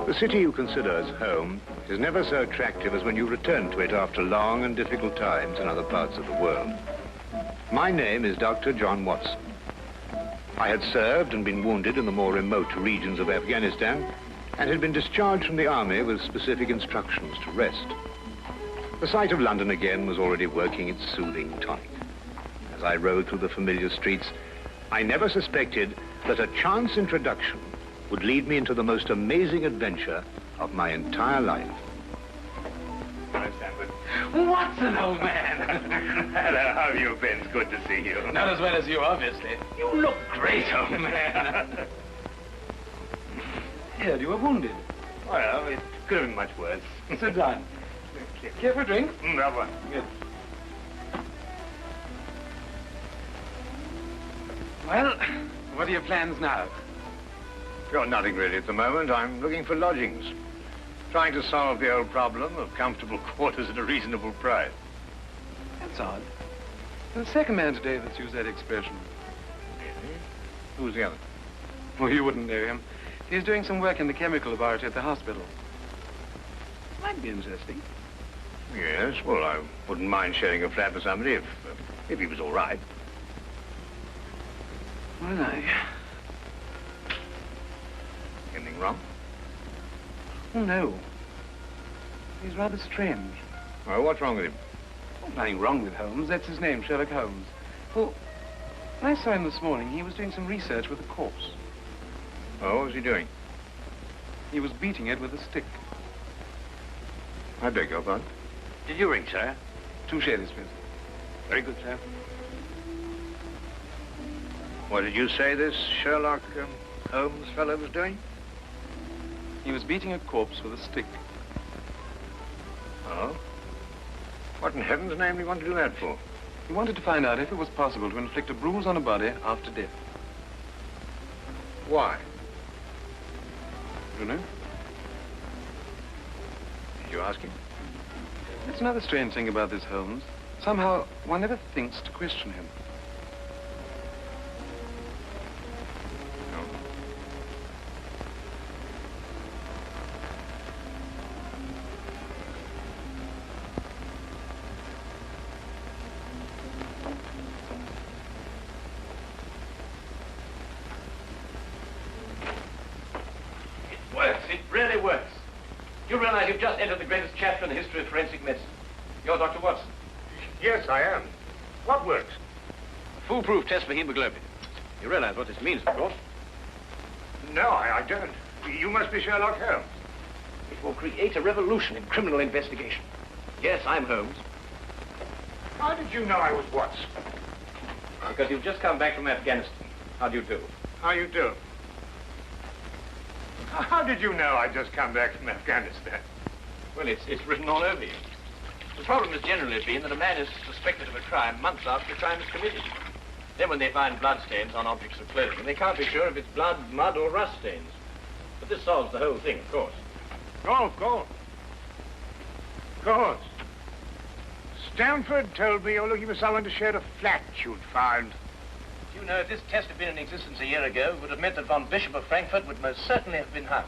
The city you consider as home is never so attractive as when you return to it after long and difficult times in other parts of the world. My name is Dr. John Watson. I had served and been wounded in the more remote regions of Afghanistan and had been discharged from the army with specific instructions to rest. The sight of London again was already working its soothing tonic. As I rode through the familiar streets, I never suspected that a chance introduction would lead me into the most amazing adventure of my entire life. Hi, Stanford. Watson, old man. Hello, how have you been? It's good to see you. Not as well as you, obviously. You look great, old man. Heard you were wounded. Well, it could have been much worse. Sit down. Care for a drink? That one. Good. Well, what are your plans now? Got nothing really at the moment. I'm looking for lodgings. Trying to solve the old problem of comfortable quarters at a reasonable price. That's odd. There's the second man today that's used that expression. Really? Who's the other? Well, you wouldn't know him. He's doing some work in the chemical laboratory at the hospital. Might be interesting. Yes, well, I wouldn't mind sharing a flat with somebody if he was all right. Well, Anything wrong? Oh, no. He's rather strange. Well, what's wrong with him? Oh, nothing wrong with Holmes. That's his name, Sherlock Holmes. Well, when I saw him this morning, he was doing some research with a corpse. Oh, what was he doing? He was beating it with a stick. I beg your pardon? Did you ring, sir? 2 shillings, please. Very good, sir. What did you say this Sherlock Holmes fellow was doing? He was beating a corpse with a stick. Oh? What in heaven's name do you want to do that for? He wanted to find out if it was possible to inflict a bruise on a body after death. Why? You know? Did you ask him? That's another strange thing about this Holmes. Somehow, one never thinks to question him. No. It works. It really works. You realize you've just entered the greatest chapter in the history of forensic medicine. You're Dr. Watson. Yes, I am. What works? A foolproof test for hemoglobin. You realize what this means, of course. No, I don't. You must be Sherlock Holmes. It will create a revolution in criminal investigation. Yes, I'm Holmes. How did you know I was Watson? Because you've just come back from Afghanistan. How do you do? How you do? How did you know I'd just come back from Afghanistan? Well, it's written all over you. The problem has generally been that a man is suspected of a crime months after the crime is committed. Then when they find bloodstains on objects of clothing, they can't be sure if it's blood, mud, or rust stains. But this solves the whole thing, of course. Oh, of course. Of course. Stanford told me you're looking for someone to share a flat you'd found. You know, if this test had been in existence a year ago, it would have meant that von Bishop of Frankfurt would most certainly have been hung.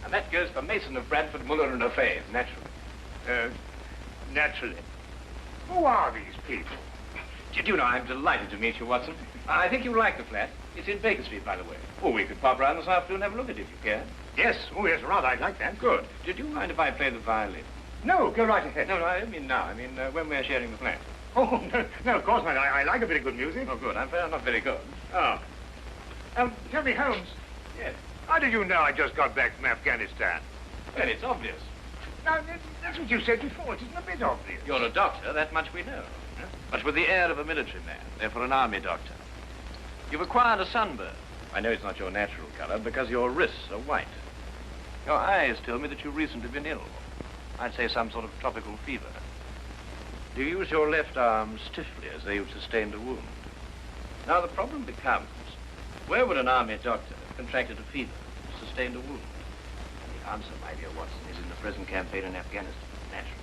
And that goes for Mason of Bradford, Muller, and O'Fay, naturally. Naturally. Who are these people? Did you know, I'm delighted to meet you, Watson. I think you'll like the flat. It's in Baker Street, by the way. Oh, we could pop round this afternoon and have a look at it if you care. Yes. Oh, yes, rather. I'd like that. Good. Did you mind if I play the violin? No, go right ahead. No, I mean now. I mean when we're sharing the flat. Oh, no, of course not. I like a bit of good music. Oh, good. I'm not very good. Oh. Tell me, Holmes. Yes. How did you know I just got back from Afghanistan? Well, it's obvious. Now, that's what you said before. It isn't a bit obvious. You're a doctor, that much we know. But with the air of a military man, therefore an army doctor. You've acquired a sunburn. I know it's not your natural color because your wrists are white. Your eyes tell me that you've recently been ill. I'd say some sort of tropical fever. You use your left arm stiffly as though you've sustained a wound. Now the problem becomes, where would an army doctor have contracted a fever, sustained a wound? The answer, my dear Watson, is in the present campaign in Afghanistan, naturally.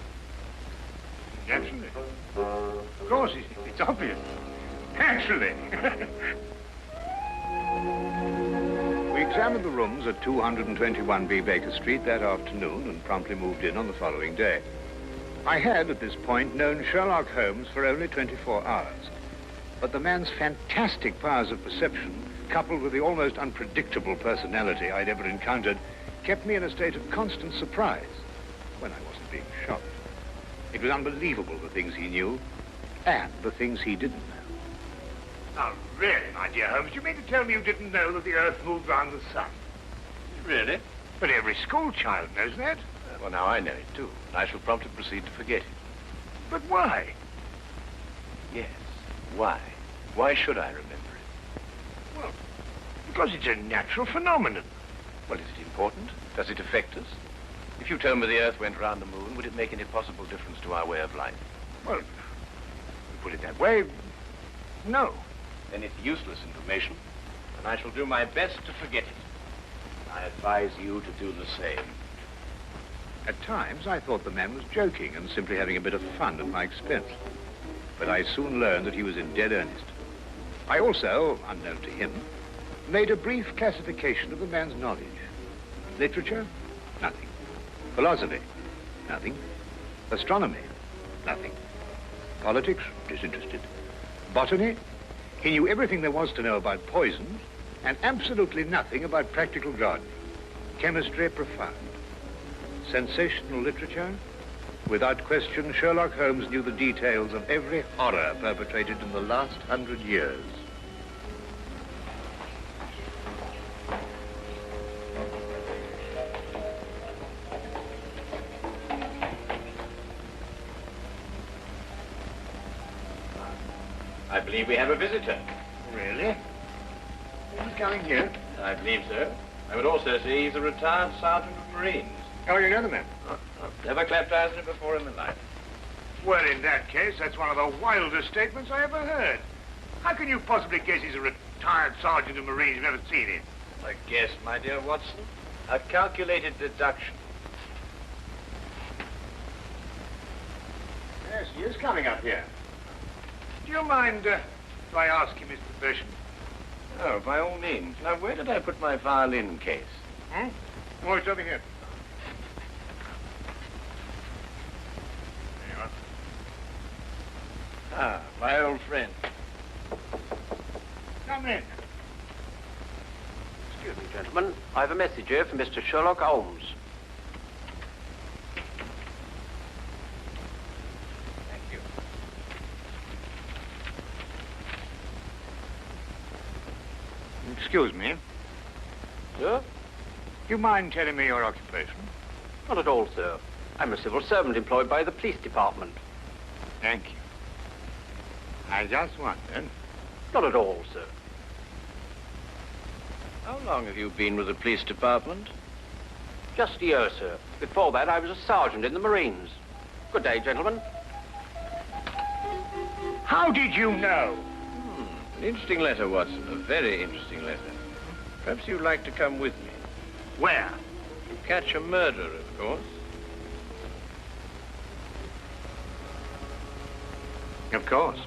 Naturally. Of course, it's obvious. Naturally. We examined the rooms at 221B Baker Street that afternoon and promptly moved in on the following day. I had, at this point, known Sherlock Holmes for only 24 hours. But the man's fantastic powers of perception, coupled with the almost unpredictable personality I'd ever encountered, kept me in a state of constant surprise when I wasn't being shocked. It was unbelievable, the things he knew and the things he didn't know. Now, really, my dear Holmes, you mean to tell me you didn't know that the Earth moved round the sun? Really? But every school child knows that. Well, now I know it, too. And I shall promptly proceed to forget it. But why? Yes. Why? Why should I remember it? Well, because it's a natural phenomenon. Well, is it important? Does it affect us? If you told me the Earth went round the moon, would it make any possible difference to our way of life? Well, to put it that way, no. Then it's useless information, and I shall do my best to forget it. I advise you to do the same. At times, I thought the man was joking and simply having a bit of fun at my expense. But I soon learned that he was in dead earnest. I also, unknown to him, made a brief classification of the man's knowledge. Literature? Nothing. Philosophy? Nothing. Astronomy? Nothing. Politics? Disinterested. Botany? He knew everything there was to know about poisons and absolutely nothing about practical gardening. Chemistry? Profound. Sensational literature? Without question, Sherlock Holmes knew the details of every horror perpetrated in the last 100 years. I believe we have a visitor. Really? Who's coming here? I believe so. I would also say he's a retired sergeant of Marines. Oh, you know the man? I've never clapped eyes on him before in my life. Well, in that case, that's one of the wildest statements I ever heard. How can you possibly guess he's a retired sergeant of Marines? You've never seen him. A guess, my dear Watson. A calculated deduction. Yes, he is coming up here. Do you mind if I ask him his profession? Oh, by all means. Now, where did I put my violin case? Hmm? Oh, it's over here. There you are. Ah, my old friend. Come in. Excuse me, gentlemen. I have a message here from Mr. Sherlock Holmes. Thank you. Excuse me. Sir? Do you mind telling me your occupation? Not at all, sir. I'm a civil servant employed by the police department. Thank you. I just wondered. Not at all, sir. How long have you been with the police department? Just a year, sir. Before that, I was a sergeant in the Marines. Good day, gentlemen. How did you know? An interesting letter, Watson. A very interesting letter. Perhaps you'd like to come with me. Where? To catch a murderer, of course. Of course.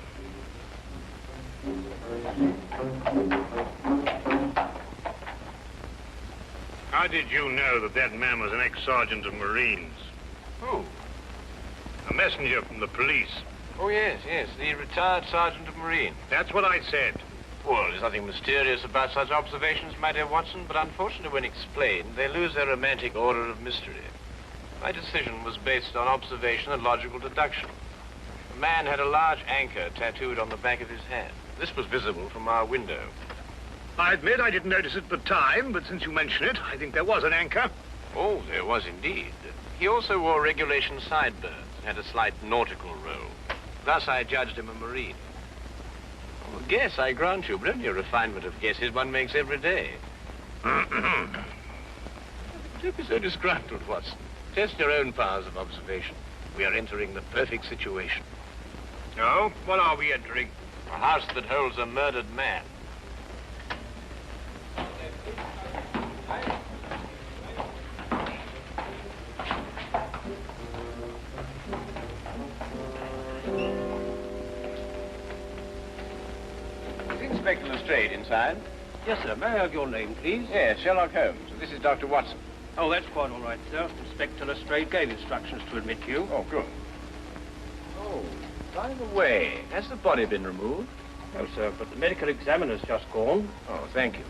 How did you know that that man was an ex-sergeant of Marines? Who? A messenger from the police. Oh, yes, the retired sergeant of Marine. That's what I said. Well, there's nothing mysterious about such observations, my dear Watson, but unfortunately, when explained, they lose their romantic order of mystery. My decision was based on observation and logical deduction. The man had a large anchor tattooed on the back of his hand. This was visible from our window. I admit I didn't notice it at the time, but since you mention it, I think there was an anchor. Oh, there was indeed. He also wore regulation sideburns and had a slight nautical roll. Thus, I judged him a Marine. Oh, guess, I grant you, but only a refinement of guesses one makes every day. Don't be so disgruntled, Watson. Test your own powers of observation. We are entering the perfect situation. Oh, what are we entering? A house that holds a murdered man. Is Inspector Lestrade inside? Yes, sir. May I have your name, please? Yes, Sherlock Holmes. This is Dr. Watson. Oh, that's quite all right, sir. Inspector Lestrade gave instructions to admit you. Oh, good. Oh, by the way, has the body been removed? No, sir, but the medical examiner's just gone. Oh, thank you.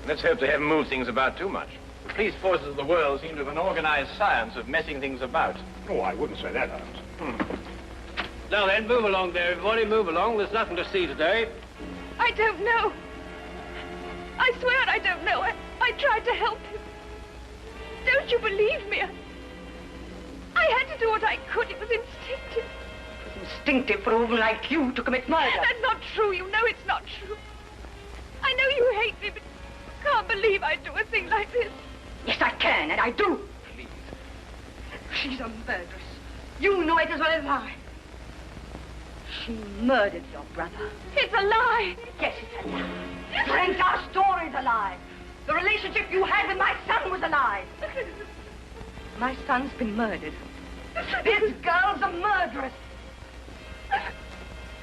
Let's hope they haven't moved things about too much. The police forces of the world seem to have an organized science of messing things about. Oh, I wouldn't say that, Holmes. Now then, move along there, everybody. Move along. There's nothing to see today. I don't know. I swear I don't know. I tried to help him. Don't you believe me? I had to do what I could. It was instinctive. It was instinctive for a woman like you to commit murder. That's not true. You know it's not true. I know you hate me, but you can't believe I'd do a thing like this. Yes, I can, and I do. Please. She's a murderess. You know it as well as I. She murdered your brother. It's a lie. Yes, it's a lie. Your entire story's a lie. The relationship you had with my son was a lie. My son's been murdered. This girl's a murderess.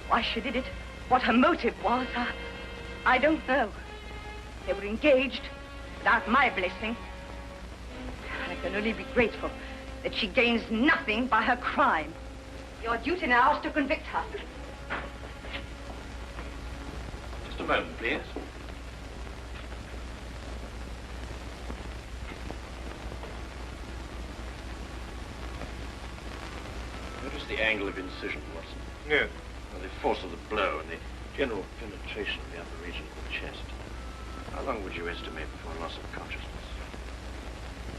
Why she did it, what her motive was, I don't know. They were engaged without my blessing. I can only be grateful that she gains nothing by her crime. Your duty now is to convict her. Just a moment, please. Notice the angle of incision, Watson. Yes. Well, the force of the blow and the general penetration of the upper region of the chest. How long would you estimate before loss of consciousness?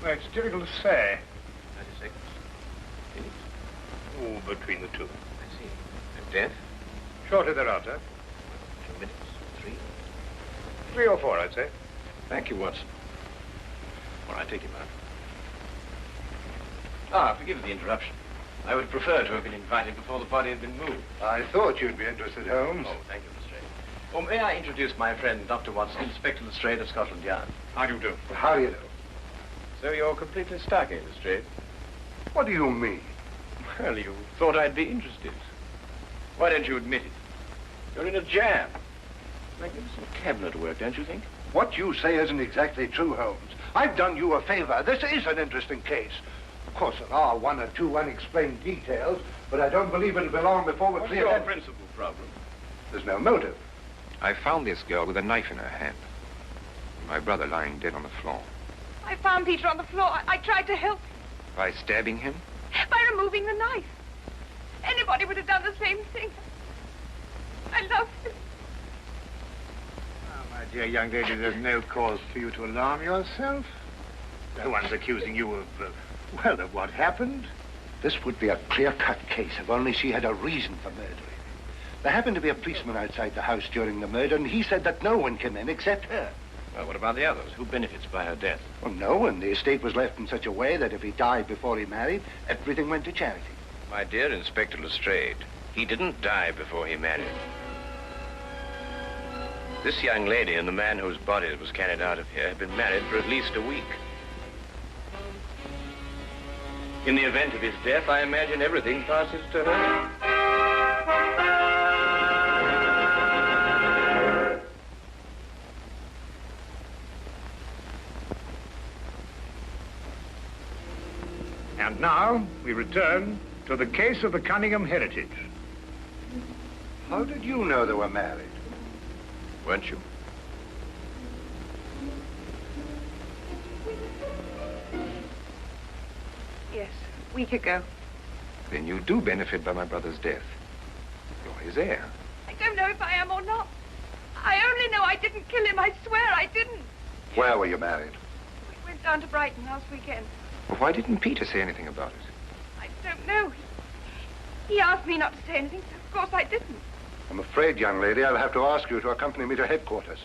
Well, it's difficult to say. 30 seconds. Minutes? Oh, between the two. I see. And death? Shortly thereafter. 2 minutes? 3? 3 or 4, I'd say. Thank you, Watson. All right, take him out. Ah, forgive the interruption. I would prefer to have been invited before the body had been moved. I thought you'd be interested, Holmes. Oh, thank you, Lestrade. Oh, may I introduce my friend, Dr. Watson, Inspector Lestrade of Scotland Yard? How do you do? How do you know? So you're completely stuck, eh, Lestrade? What do you mean? Well, you thought I'd be interested. Why don't you admit it? You're in a jam. Magnificent cabinet work, don't you think? What you say isn't exactly true, Holmes. I've done you a favor. This is an interesting case. Of course, there are 1 or 2 unexplained details, but I don't believe it'll be long before we're What's clear. your principal problem? There's no motive. I found this girl with a knife in her hand. My brother lying dead on the floor. I found Peter on the floor. I tried to help him By stabbing him? by removing the knife. Anybody would have done the same thing. I love him. Oh, my dear young lady, there's no cause for you to alarm yourself. No one's accusing you of, well, of what happened. This would be a clear-cut case if only she had a reason for murdering him. There happened to be a policeman outside the house during the murder, and he said that no one came in except her. Well, what about the others? Who benefits by her death? Well, no one. The estate was left in such a way that if he died before he married, everything went to charity. My dear Inspector Lestrade, he didn't die before he married. This young lady and the man whose body was carried out of here have been married for at least a week. In the event of his death, I imagine everything passes to her. And now we return to the case of the Cunningham heritage. How did you know they were married? Weren't you? Yes, a week ago. Then you do benefit by my brother's death. You're his heir. I don't know if I am or not. I only know I didn't kill him. I swear I didn't. Where were you married? We went down to Brighton last weekend. Well, why didn't Peter say anything about it? I don't know. He asked me not to say anything, so of course I didn't. I'm afraid, young lady, I'll have to ask you to accompany me to headquarters.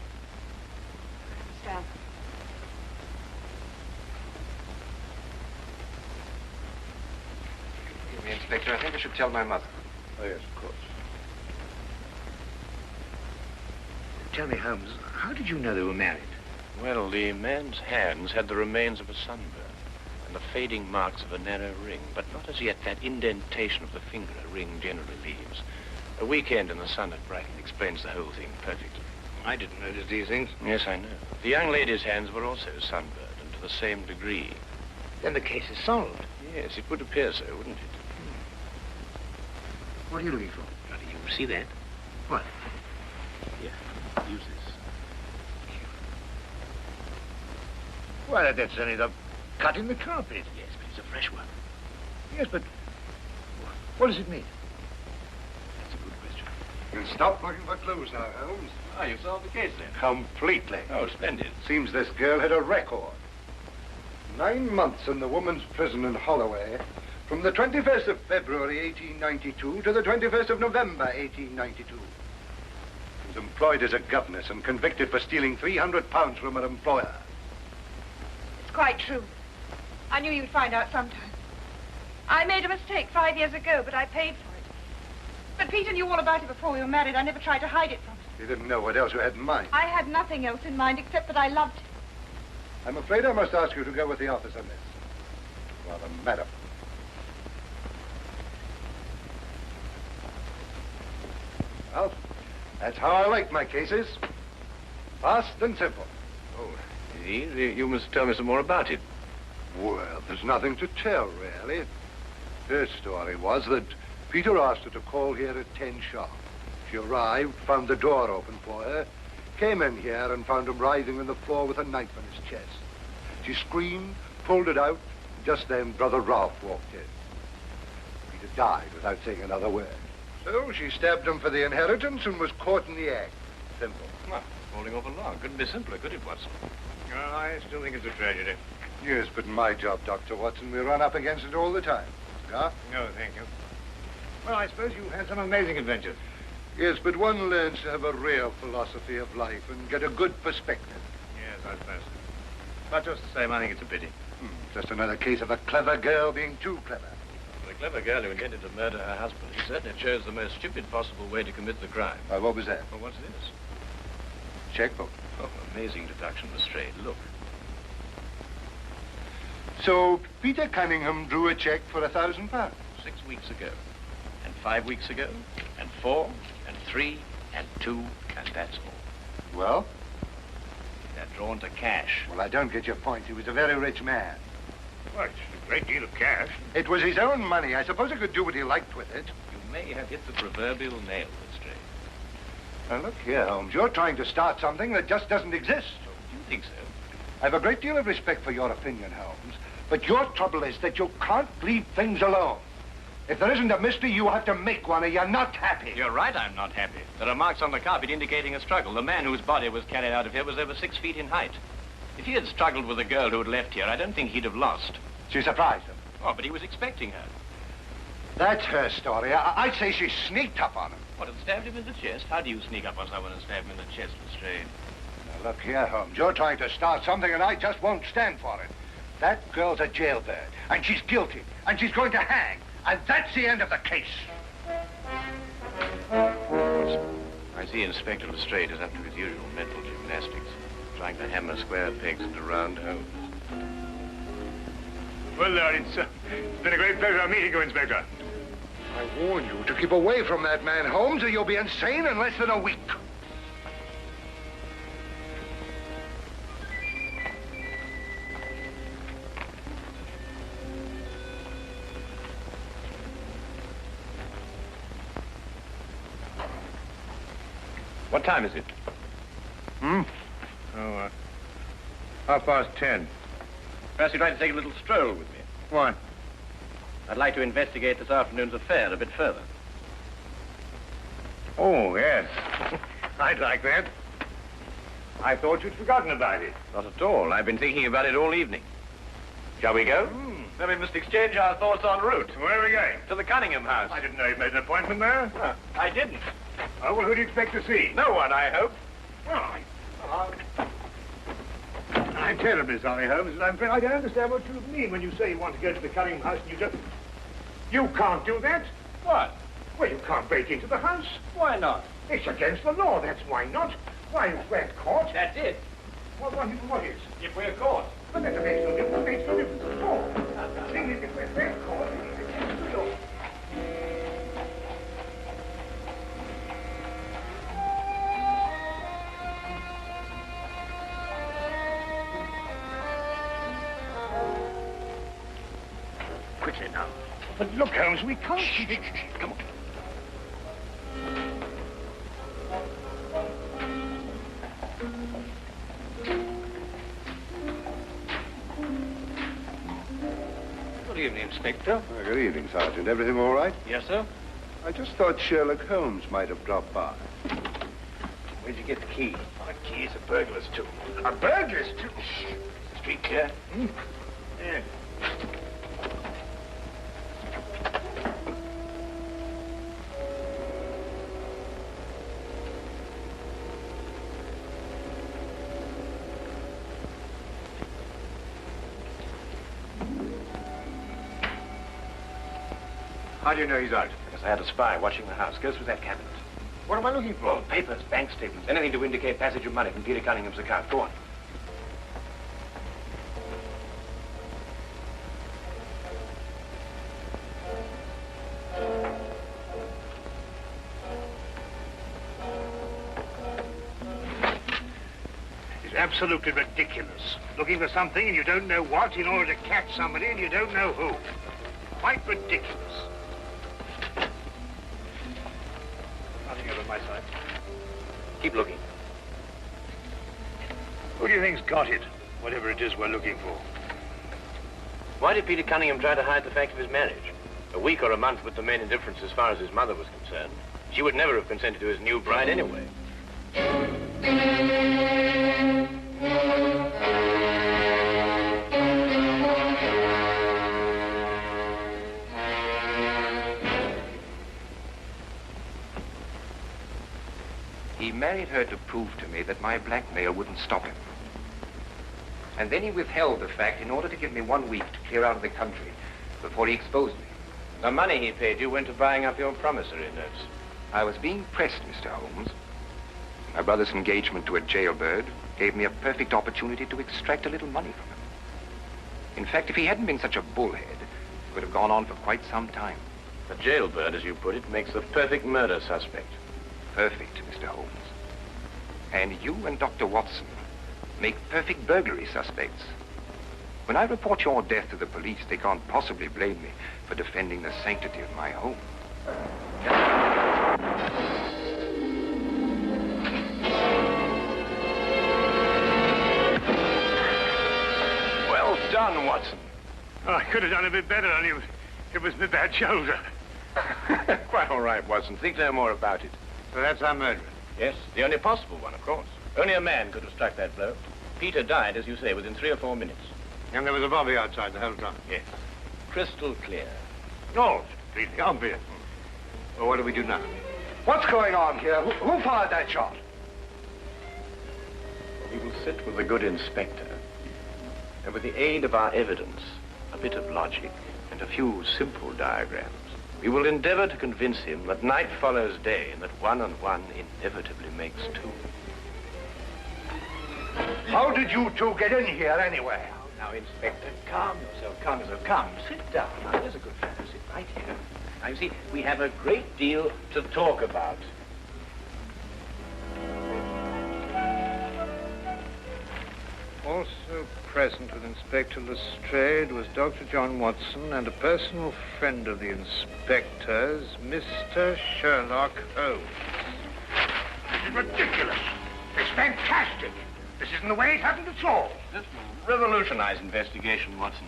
Sam. Excuse me, Inspector. I think I should tell my mother. Oh, yes, of course. Tell me, Holmes, how did you know they were married? Well, the man's hands had the remains of a sunburn and the fading marks of a narrow ring, but not as yet that indentation of the finger a ring generally leaves. A weekend in the sun at Brighton explains the whole thing perfectly. I didn't notice these things. Yes, I know. The young lady's hands were also sunburned, and to the same degree. Then the case is solved. Yes, it would appear so, wouldn't it? What are you looking for? Now, do you see that? What? Here, use this. Why, that's only the cut in the carpet. Yes, but it's a fresh one. Yes, but what does it mean? That's a good question. You'll stop looking for clues now, Holmes. Ah, you've solved the case then. Completely. Oh, splendid. Seems this girl had a record. 9 months in the woman's prison in Holloway, from the 21st of February, 1892, to the 21st of November, 1892. She was employed as a governess and convicted for stealing £300 from her employer. It's quite true. I knew you'd find out sometime. I made a mistake 5 years ago, but I paid for it. But Peter knew all about it before we were married. I never tried to hide it from him. You didn't know what else you had in mind. I had nothing else in mind except that I loved him. I'm afraid I must ask you to go with the office on this. Rather, madam. Well, that's how I like my cases. Fast and simple. Oh, you must tell me some more about it. Well, there's nothing to tell, really. Her story was that Peter asked her to call here at 10 sharp. She arrived, found the door open for her, came in here and found him writhing on the floor with a knife in his chest. She screamed, pulled it out, and just then Brother Ralph walked in. Peter died without saying another word. So she stabbed him for the inheritance and was caught in the act. Simple. Well, falling off a log. Couldn't be simpler, could it, Watson? Well, I still think it's a tragedy. Yes, but in my job, Dr. Watson, we run up against it all the time. Cigar? No, thank you. Well, I suppose you've had some amazing adventures. Yes, but one learns to have a real philosophy of life and get a good perspective. Yes, I suppose. But just the same, I think it's a pity. Just another case of a clever girl being too clever. The clever girl who intended to murder her husband, he certainly chose the most stupid possible way to commit the crime. What was that? Well, what's this? Checkbook. Oh, amazing deduction, Lestrade. Look. So Peter Cunningham drew a check for £1,000. 6 weeks ago, and 5 weeks ago, and 4, and 3, and 2, and that's all. Well? They're drawn to cash. Well, I don't get your point. He was a very rich man. Well, it's a great deal of cash. It was his own money. I suppose he could do what he liked with it. You may have hit the proverbial nail, Lestrade. Now, look here, Holmes. You're trying to start something that just doesn't exist. Do you think so? I have a great deal of respect for your opinion, Holmes. But your trouble is that you can't leave things alone. If there isn't a mystery, you have to make one, or you're not happy. You're right, I'm not happy. There are marks on the carpet indicating a struggle. The man whose body was carried out of here was over 6 feet in height. If he had struggled with the girl who had left here, I don't think he'd have lost. She surprised him. Oh, but he was expecting her. That's her story. I'd say she sneaked up on him. What, had stabbed him in the chest? How do you sneak up on someone and stab him in the chest, Lestrade? Now, look here, Holmes. You're trying to start something, and I just won't stand for it. That girl's a jailbird, and she's guilty, and she's going to hang. And that's the end of the case. I see Inspector Lestrade is up to his usual mental gymnastics, trying to hammer square pegs into round holes. Well, Lord, it's been a great pleasure meeting you, Inspector. I warn you to keep away from that man, Holmes, or you'll be insane in less than a week. What time is it? Oh, 10:30. Perhaps you'd like to take a little stroll with me. Why? I'd like to investigate this afternoon's affair a bit further. Oh, yes. I'd like that. I thought you'd forgotten about it. Not at all. I've been thinking about it all evening. Shall we go? Then we must exchange our thoughts en route. Where are we going? To the Cunningham house. I didn't know you'd made an appointment there. I didn't. Oh, well, who do you expect to see? No one, I hope. Well, I'm terribly sorry, Holmes, and I'm afraid I don't understand what you mean when you say you want to go to the Cunningham house and you just... You can't do that. What? Well, you can't break into the house. Why not? It's against the law, that's why not. Why, if we're caught... That's it. What is? If we're caught. But that makes no difference. It makes no difference at all. The thing is, if we're caught, it's against the law. quickly now. But look, Holmes, we can't... Come on. Good evening, Inspector. Good evening, Sergeant. Everything all right? Yes, sir. I just thought Sherlock Holmes might have dropped by. Where'd you get the key? The key's a burglar's too. A burglar's too? Street clear? Yeah. How do you know he's out? Because I had a spy watching the house. Go through that cabinet. What am I looking for? Oh, papers, bank statements, anything to indicate passage of money from Peter Cunningham's account. Go on. It's absolutely ridiculous. Looking for something and you don't know what in order to catch somebody and you don't know who. Quite ridiculous. Nothing over my side. Keep looking. Who do you think's got it? Whatever it is we're looking for. Why did Peter Cunningham try to hide the fact of his marriage? A week or a month put the main indifference as far as his mother was concerned. She would never have consented to his new bride anyway. He married her to prove to me that my blackmail wouldn't stop him. And then he withheld the fact in order to give me 1 week to clear out of the country before he exposed me. The money he paid you went to buying up your promissory notes. I was being pressed, Mr. Holmes. My brother's engagement to a jailbird gave me a perfect opportunity to extract a little money from him. In fact, if he hadn't been such a bullhead, it would have gone on for quite some time. A jailbird, as you put it, makes the perfect murder suspect. Perfect, Mr. Holmes. And you and Dr. Watson make perfect burglary suspects. When I report your death to the police, they can't possibly blame me for defending the sanctity of my home. Well done, Watson. Oh, I could have done a bit better, only it was my bad shoulder. Quite all right, Watson. Think no more about it. So that's our murderer. Yes, the only possible one, of course. Only a man could have struck that blow. Peter died, as you say, within 3 or 4 minutes. And there was a bobby outside the whole time. Yes. Crystal clear. No, it's completely obvious. Well, what do we do now? What's going on here? Who fired that shot? We will sit with the good inspector, and with the aid of our evidence, a bit of logic, and a few simple diagrams, we will endeavor to convince him that night follows day and that 1 and 1 inevitably makes 2. How did you two get in here anyway? Now, Inspector, calm yourself, calm yourself. Come, sit down. Now, there's a good fellow. Sit right here. Now, you see, we have a great deal to talk about. Also present with Inspector Lestrade was Dr. John Watson and a personal friend of the inspector's, Mr. Sherlock Holmes. This is ridiculous. It's fantastic. This isn't the way it happened at all. This will revolutionize investigation, Watson.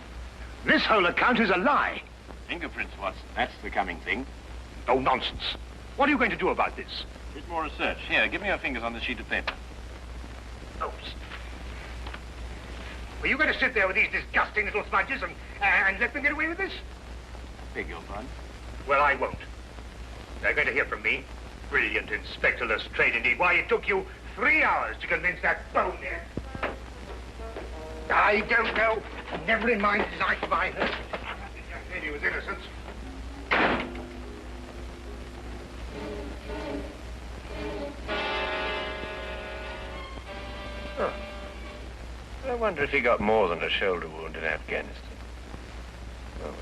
This whole account is a lie. Fingerprints, Watson. That's the coming thing. Oh, nonsense. What are you going to do about this? A bit more research. Here, give me your fingers on this sheet of paper. Oh, were you going to sit there with these disgusting little smudges and let them get away with this? Beg your pardon? Well, I won't. They're going to hear from me. Brilliant Inspector Lestrade, indeed. Why, it took you 3 hours to convince that bonehead. I don't know. Never in mind his life I heard. The young lady was innocent. Oh. I wonder if he got more than a shoulder wound in Afghanistan. Oh, well.